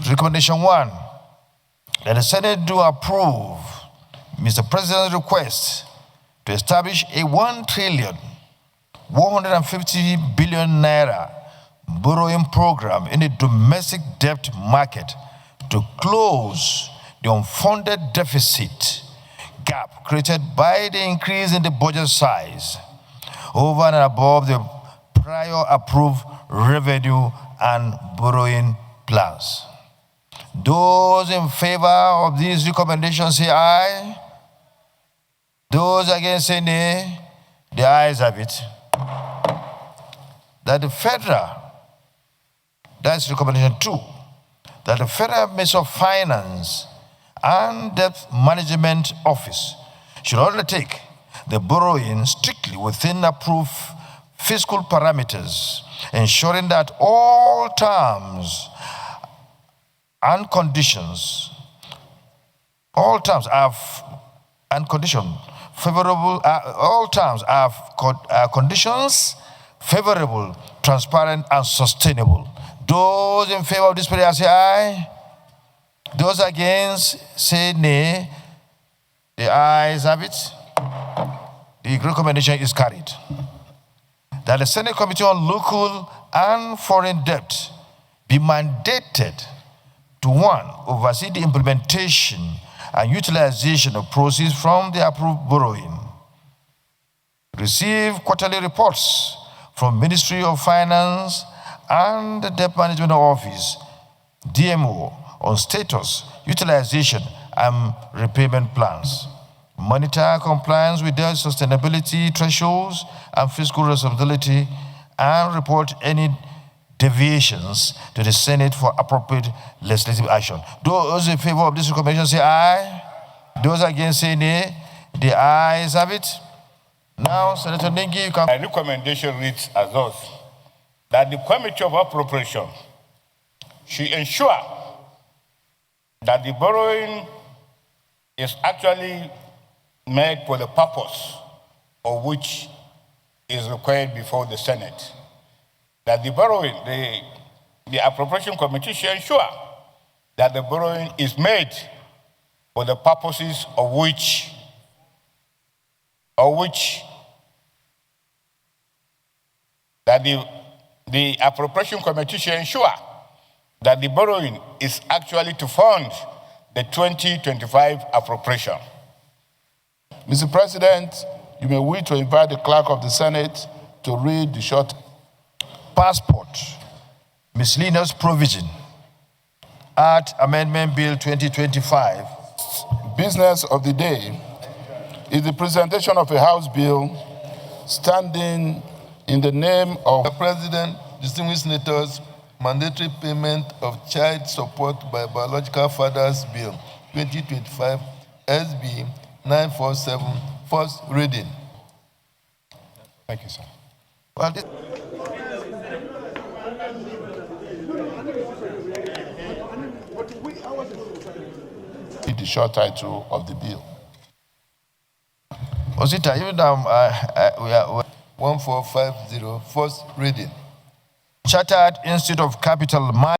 Recommendation 1, that the Senate do approve Mr. President's request to establish a 1,150 billion naira borrowing program in the domestic debt market to close the unfunded deficit gap created by the increase in the budget size over and above the prior approved revenue and borrowing plans. Those in favor of these recommendations say aye. Those against say nay. The ayes have it. That the federal, that's recommendation 2, that the Federal Ministry of Finance and Debt Management Office should undertake the borrowing strictly within approved fiscal parameters, ensuring that all terms and conditions, conditions favorable, transparent, and sustainable. Those in favor of this prayer say aye. Those against say nay. The ayes have it. The recommendation is carried. That the Senate Committee on Local and Foreign Debt be mandated to 1, oversee the implementation and utilization of proceeds from the approved borrowing, receive quarterly reports from Ministry of Finance and the Debt Management Office, DMO, on status, utilization, and repayment plans, monitor compliance with their sustainability thresholds and fiscal responsibility, and report any deviations to the Senate for appropriate legislative action. Those in favor of this recommendation say aye. Those against say nay. The ayes have it. Now, Senator Nengi, you can... My recommendation reads as thus, that the Committee of Appropriation should ensure that the borrowing is actually made for the purpose of which is required before the Senate. That the borrowing, the Appropriation Committee should ensure that the borrowing is made for the purposes of which that the Appropriation Committee should ensure that the borrowing is actually to fund the 2025 appropriation. Mr. President, you may wish to invite the Clerk of the Senate to read the short Passport, Miscellaneous Provision, Act Amendment Bill 2025. Business of the day is the presentation of a House bill standing in the name of the President, distinguished senators, mandatory payment of child support by biological fathers bill 2025 SB 947, first reading. Thank you, sir. Well, the short title of the bill. Osita, even we are 1450, first reading. Chartered Institute of Capital Markets.